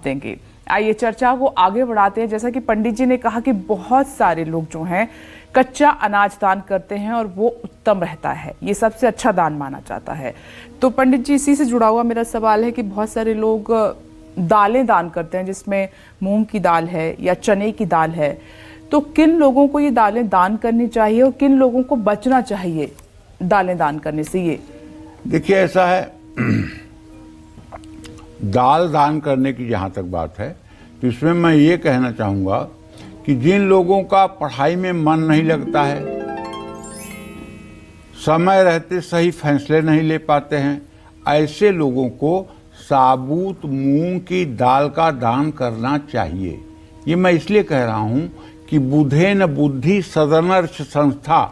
जवाब देंगे। आइए चर्चा को आगे बढ़ाते हैं। जैसा कि पंडित जी ने कहा कि बहुत सारे लोग जो हैं कच्चा अनाज दान करते हैं और वो उत्तम रहता है, ये सबसे अच्छा दान माना जाता है। तो पंडित जी, इसी से जुड़ा हुआ मेरा सवाल है कि बहुत सारे लोग दालें दान करते हैं, जिसमें मूंग की दाल है या चने की दाल है, तो किन लोगों को ये दालें दान करनी चाहिए और किन लोगों को बचना चाहिए दालें दान करने से? ये देखिए, ऐसा है, दाल दान करने की जहाँ तक बात है तो इसमें मैं ये कहना चाहूँगा कि जिन लोगों का पढ़ाई में मन नहीं लगता है, समय रहते सही फैसले नहीं ले पाते हैं, ऐसे लोगों को साबुत मूंग की दाल का दान करना चाहिए। ये मैं इसलिए कह रहा हूँ कि बुधेन बुद्धि सदनर्ष संस्था,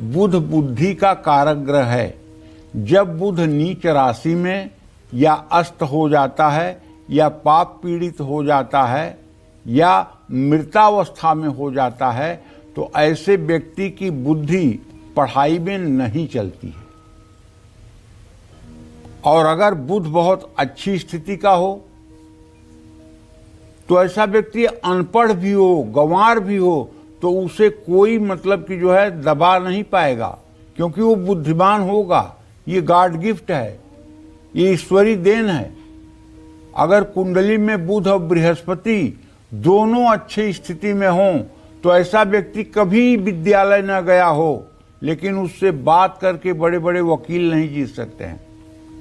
बुध बुद्धि का कारक ग्रह है। जब बुध नीच राशि में या अस्त हो जाता है या पाप पीड़ित हो जाता है या मृतावस्था में हो जाता है तो ऐसे व्यक्ति की बुद्धि पढ़ाई में नहीं चलती है। और अगर बुध बहुत अच्छी स्थिति का हो तो ऐसा व्यक्ति अनपढ़ भी हो, गंवार भी हो, तो उसे कोई मतलब कि जो है दबा नहीं पाएगा, क्योंकि वो बुद्धिमान होगा। ये गॉड गिफ्ट है, ये ईश्वरी देन है। अगर कुंडली में बुध और बृहस्पति दोनों अच्छी स्थिति में हों तो ऐसा व्यक्ति कभी विद्यालय न गया हो, लेकिन उससे बात करके बड़े बड़े वकील नहीं जीत सकते हैं,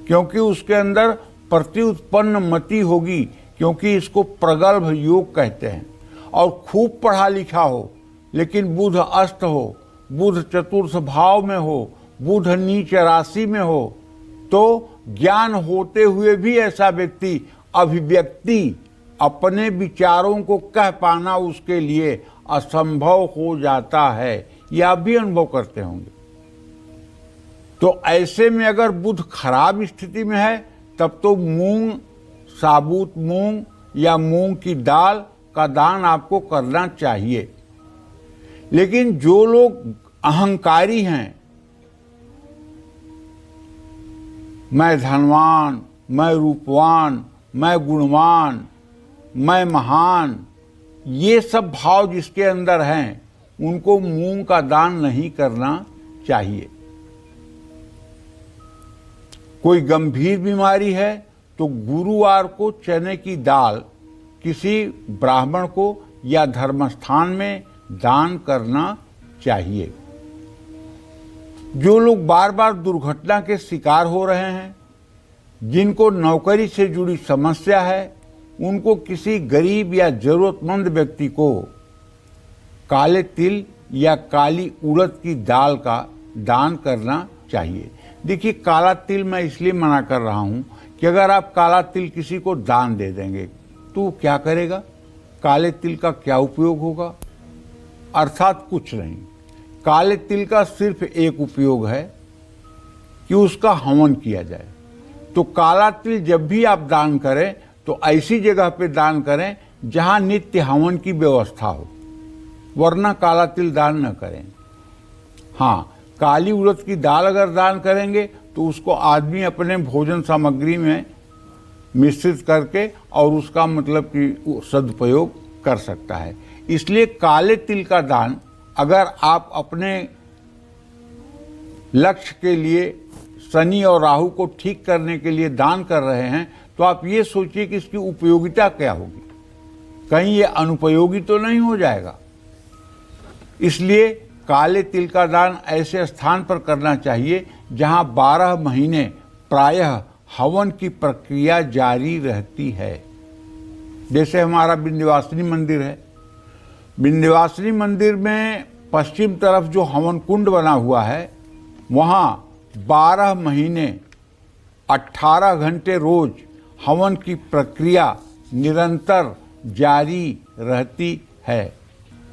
क्योंकि उसके अंदर प्रत्युत्पन्न मति होगी, क्योंकि इसको प्रगल्भ योग कहते हैं। और खूब पढ़ा लिखा हो लेकिन बुध अस्त हो, बुध चतुर्थ भाव में हो, बुध नीच राशि में हो, तो ज्ञान होते हुए भी ऐसा व्यक्ति अभिव्यक्ति, अपने विचारों को कह पाना उसके लिए असंभव हो जाता है। यह आप भी अनुभव करते होंगे। तो ऐसे में अगर बुध खराब स्थिति में है तब तो मूंग, साबुत मूंग या मूंग की दाल का दान आपको करना चाहिए। लेकिन जो लोग अहंकारी हैं, मैं धनवान, मैं रूपवान, मैं गुणवान, मैं महान, ये सब भाव जिसके अंदर हैं, उनको मूंग का दान नहीं करना चाहिए। कोई गंभीर बीमारी है तो गुरुवार को चने की दाल किसी ब्राह्मण को या धर्मस्थान में दान करना चाहिए। जो लोग बार बार दुर्घटना के शिकार हो रहे हैं, जिनको नौकरी से जुड़ी समस्या है, उनको किसी गरीब या जरूरतमंद व्यक्ति को काले तिल या काली उड़द की दाल का दान करना चाहिए। देखिए, काला तिल मैं इसलिए मना कर रहा हूं कि अगर आप काला तिल किसी को दान दे देंगे तो वो क्या करेगा? काले तिल का क्या उपयोग होगा? अर्थात कुछ नहीं। काले तिल का सिर्फ एक उपयोग है कि उसका हवन किया जाए। तो काला तिल जब भी आप दान करें तो ऐसी जगह पे दान करें जहां नित्य हवन की व्यवस्था हो, वरना काला तिल दान न करें। हाँ, काली उड़द की दाल अगर दान करेंगे तो उसको आदमी अपने भोजन सामग्री में मिश्रित करके और उसका मतलब कि सदुपयोग कर सकता है। इसलिए काले तिल का दान अगर आप अपने लक्ष्य के लिए, शनि और राहु को ठीक करने के लिए दान कर रहे हैं, तो आप ये सोचिए कि इसकी उपयोगिता क्या होगी, कहीं ये अनुपयोगी तो नहीं हो जाएगा। इसलिए काले तिल का दान ऐसे स्थान पर करना चाहिए जहां 12 महीने प्रायः हवन की प्रक्रिया जारी रहती है। जैसे हमारा विंध्यवासिनी मंदिर है, विंध्यवासिनी मंदिर में पश्चिम तरफ जो हवन कुंड बना हुआ है, वहाँ 12 महीने 18 घंटे रोज हवन की प्रक्रिया निरंतर जारी रहती है।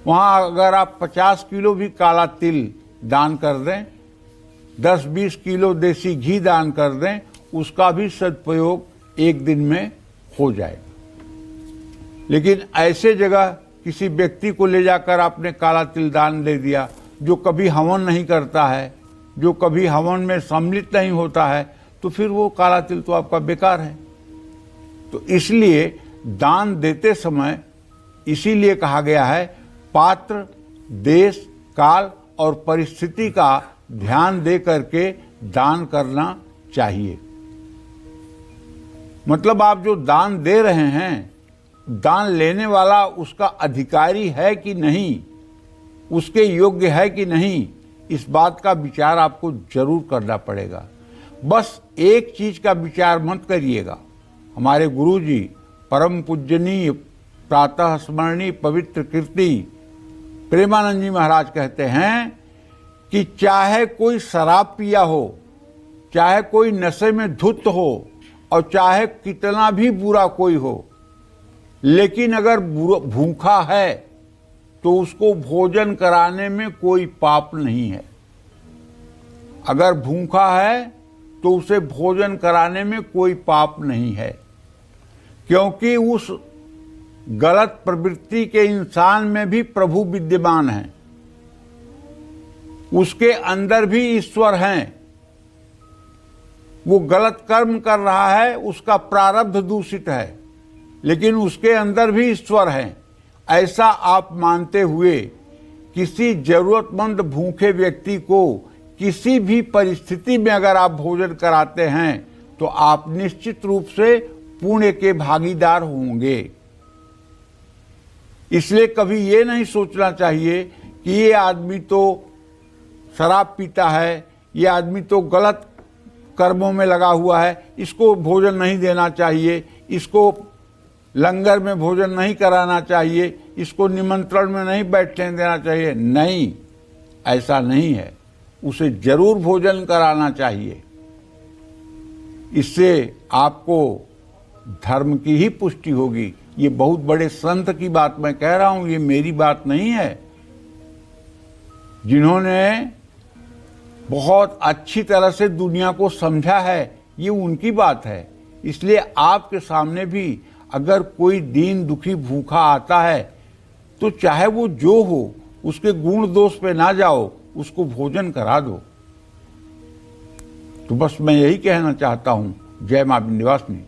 वहाँ अगर आप 50 किलो भी काला तिल दान कर दें, 10-20 किलो देसी घी दान कर दें, उसका भी सदुपयोग एक दिन में हो जाएगा। लेकिन ऐसे जगह किसी व्यक्ति को ले जाकर आपने काला तिल दान दे दिया जो कभी हवन नहीं करता है, जो कभी हवन में सम्मिलित नहीं होता है, तो फिर वो काला तिल तो आपका बेकार है। तो इसलिए दान देते समय इसीलिए कहा गया है पात्र, देश, काल और परिस्थिति का ध्यान दे करके दान करना चाहिए। मतलब आप जो दान दे रहे हैं, दान लेने वाला उसका अधिकारी है कि नहीं, उसके योग्य है कि नहीं, इस बात का विचार आपको जरूर करना पड़ेगा। बस एक चीज का विचार मत करिएगा। हमारे गुरुजी परम पूजनीय प्रातः स्मरणीय पवित्र कीर्ति प्रेमानंद जी महाराज कहते हैं कि चाहे कोई शराब पिया हो, चाहे कोई नशे में धुत हो और चाहे कितना भी बुरा कोई हो, लेकिन अगर भूखा है तो उसको भोजन कराने में कोई पाप नहीं है। अगर भूखा है तो उसे भोजन कराने में कोई पाप नहीं है, क्योंकि उस गलत प्रवृत्ति के इंसान में भी प्रभु विद्यमान है, उसके अंदर भी ईश्वर हैं। वो गलत कर्म कर रहा है, उसका प्रारब्ध दूषित है, लेकिन उसके अंदर भी ईश्वर हैं। ऐसा आप मानते हुए किसी जरूरतमंद भूखे व्यक्ति को किसी भी परिस्थिति में अगर आप भोजन कराते हैं तो आप निश्चित रूप से पुण्य के भागीदार होंगे। इसलिए कभी ये नहीं सोचना चाहिए कि ये आदमी तो शराब पीता है, ये आदमी तो गलत कर्मों में लगा हुआ है, इसको भोजन नहीं देना चाहिए, इसको लंगर में भोजन नहीं कराना चाहिए, इसको निमंत्रण में नहीं बैठने देना चाहिए। नहीं, ऐसा नहीं है। उसे जरूर भोजन कराना चाहिए। इससे आपको धर्म की ही पुष्टि होगी। ये बहुत बड़े संत की बात मैं कह रहा हूं, ये मेरी बात नहीं है। जिन्होंने बहुत अच्छी तरह से दुनिया को समझा है, ये उनकी बात है। इसलिए आपके सामने भी अगर कोई दीन दुखी भूखा आता है तो चाहे वो जो हो, उसके गुण दोष पे ना जाओ, उसको भोजन करा दो। तो बस मैं यही कहना चाहता हूं। जय मां विंध्यवासिनी।